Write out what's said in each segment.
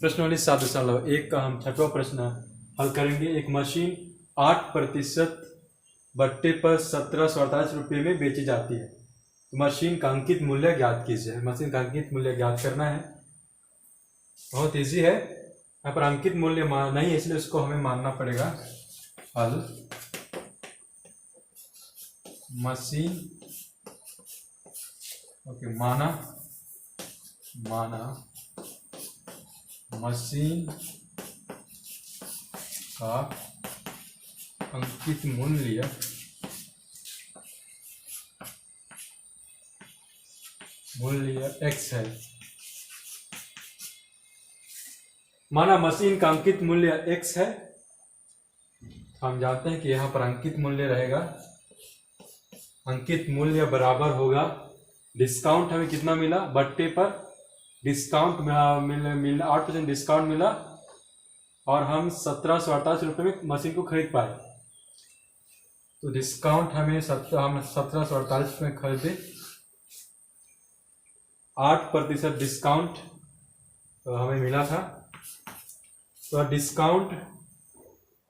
प्रश्नावली 7.1 का हम छठवां प्रश्न हल करेंगे। एक मशीन 8% बट्टे पर 1748 रुपये में बेची जाती है। तो मशीन का अंकित मूल्य ज्ञात कीजिए। मशीन का अंकित मूल्य ज्ञात करना है, बहुत इजी है। यहाँ पर अंकित मूल्य नहीं है इसलिए उसको हमें मानना पड़ेगा। हल मशीन ओके माना मशीन का अंकित मूल्य x है। माना मशीन का अंकित मूल्य x है। हम जानते हैं कि यहाँ पर अंकित मूल्य रहेगा। अंकित मूल्य बराबर होगा डिस्काउंट। हमें कितना मिला बट्टे पर? डिस्काउंट मिला 8% डिस्काउंट मिला और हम 1748 रुपये में मशीन को खरीद पाए। तो डिस्काउंट हम 1748 में खरीदे। 8% डिस्काउंट तो हमें मिला था। तो डिस्काउंट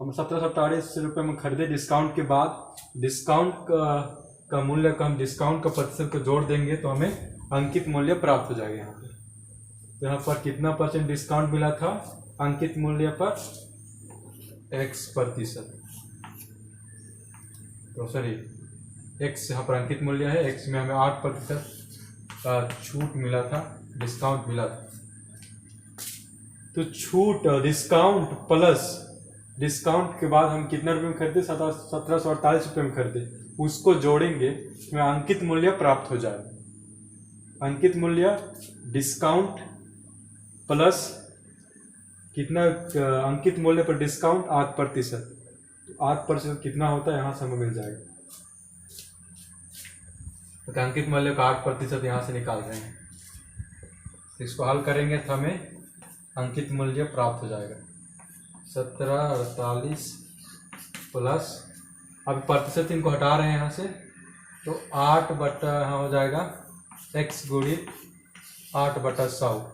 हम 1748 रुपये में खरीदे। डिस्काउंट के बाद डिस्काउंट का मूल्य का हम डिस्काउंट का प्रतिशत को जोड़ देंगे तो हमें अंकित मूल्य प्राप्त हो जाएगा। यहाँ पर तो यहाँ पर कितना % डिस्काउंट मिला था अंकित मूल्य पर? x%। तो सॉरी x यहाँ पर अंकित मूल्य है। x में हमें 8% का छूट मिला था, डिस्काउंट मिला था। तो छूट डिस्काउंट प्लस डिस्काउंट के बाद हम कितना रुपये में खरीदे? 1748 रुपये में खरीदे। उसको जोड़ेंगे तो अंकित मूल्य प्राप्त हो जाएगा। अंकित मूल्य डिस्काउंट प्लस कितना अंकित मूल्य पर डिस्काउंट 8%। तो 8% कितना होता है यहाँ से हमें मिल जाएगा। तो अंकित मूल्य का 8% यहाँ से निकाल रहे हैं। इसको हल करेंगे तो हमें अंकित मूल्य प्राप्त हो जाएगा 1748 प्लस, अब प्रतिशत इनको हटा रहे हैं यहाँ से तो 8 बटा यहाँ हो जाएगा x गुणित 8/100।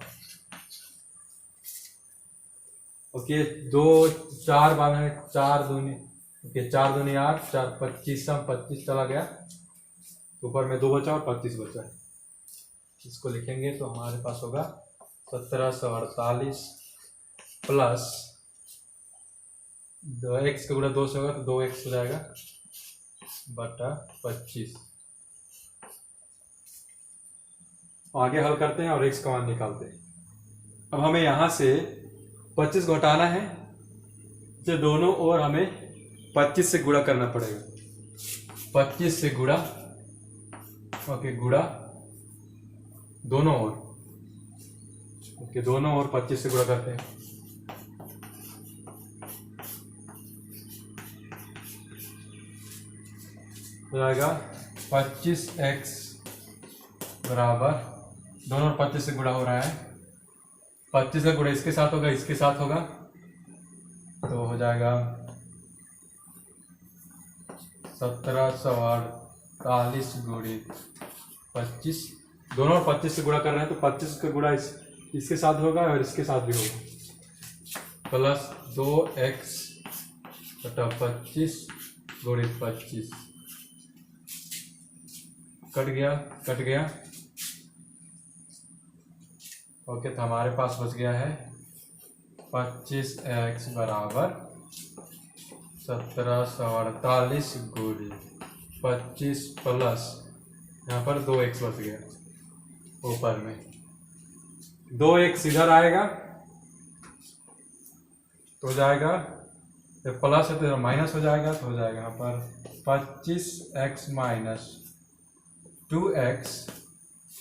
ओके 2 4 बार है 4 दूनी ओके 4 दूनी 8 4 25 25 चला गया। ऊपर में 2 बचा और 25 बचा। इसको लिखेंगे तो हमारे पास होगा 1748 प्लस 2x का गुणा 2 से होगा तो 2x हो जाएगा बटा 25। आगे हल करते हैं और x का मान निकालते हैं। अब हमें यहाँ से 25 को हटाना है तो दोनों ओर हमें 25 से गुणा करना पड़ेगा। 25 से गुणा ओके गुणा दोनों ओर ओके दोनों ओर 25 से गुणा करते हैं। हो जाएगा 25x बराबर दोनों 25 से गुणा हो रहा है। 25 का गुणा इसके साथ होगा, इसके साथ होगा तो हो जाएगा 1748 गुणित 25। दोनों 25 से गुणा कर रहे हैं तो 25 का गुणा इसके साथ होगा और इसके साथ भी होगा प्लस 2x बटा 25 गुणित 25 कट गया। ओके तो हमारे पास बच गया है 25x बराबर 1748 गुणित 25 प्लस यहाँ पर 2x बच गया। ऊपर में 2x इधर आएगा तो हो जाएगा जब प्लस है तो माइनस हो जाएगा तो हो जाएगा यहाँ पर 25x माइनस 2x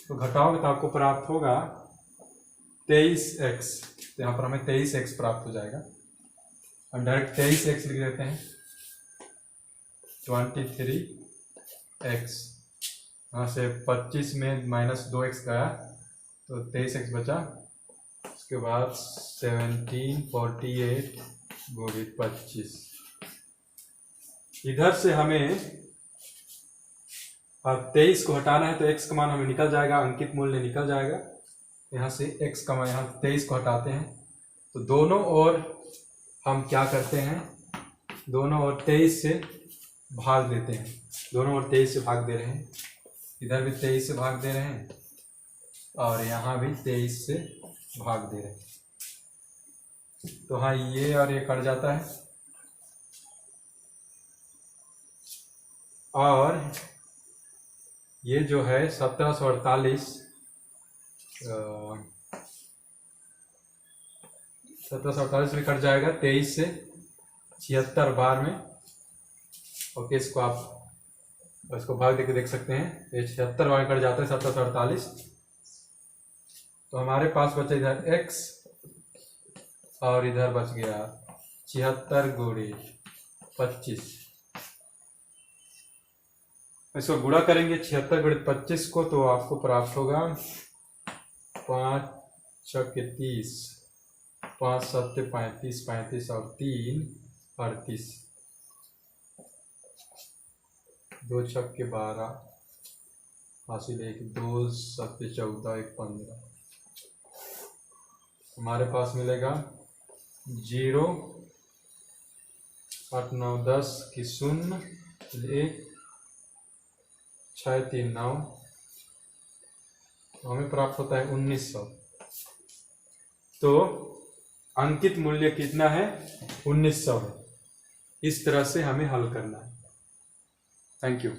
तो घटाओगे तो आपको प्राप्त होगा 23x। तो यहाँ पर हमें 23x प्राप्त हो जाएगा। हम डायरेक्ट 23x लिख देते हैं 23x। यहाँ से 25 में माइनस 2x गया तो 23x बचा। उसके बाद 1748 गुणित 25। इधर से हमें अब 23 को हटाना है तो x का मान हमें निकल जाएगा, अंकित मूल्य निकल जाएगा। यहाँ से x का मान यहाँ 23 को हटाते हैं तो दोनों ओर हम क्या करते हैं, दोनों ओर 23 से भाग देते हैं। दोनों ओर 23 से भाग दे रहे हैं, इधर भी 23 से भाग दे रहे हैं और यहाँ भी 23 से भाग दे रहे हैं। तो हाँ, ये और ये कट जाता है और ये जो है 1748 भी कट जाएगा 23 से 76 बार में। ओके, इसको आप इसको भाग देके देख सकते हैं, ये 76 बार कट जाता है 1748। तो हमारे पास बचा इधर x और इधर बच गया 76 गुणे 25। इसको गुणा करेंगे 76 गुणे 25 को, तो आपको प्राप्त होगा 5 छक्के 30, 5 सत्ते 35, 35 और 3 38, 2 छक्के 12, हासिल 1, 2 सत्ते 14, 1 15। हमारे पास मिलेगा 0 8 9 10 की 0 1 6 3 9, हमें प्राप्त होता है 1900। तो अंकित मूल्य कितना है? 1900 है। इस तरह से हमें हल करना है। Thank you.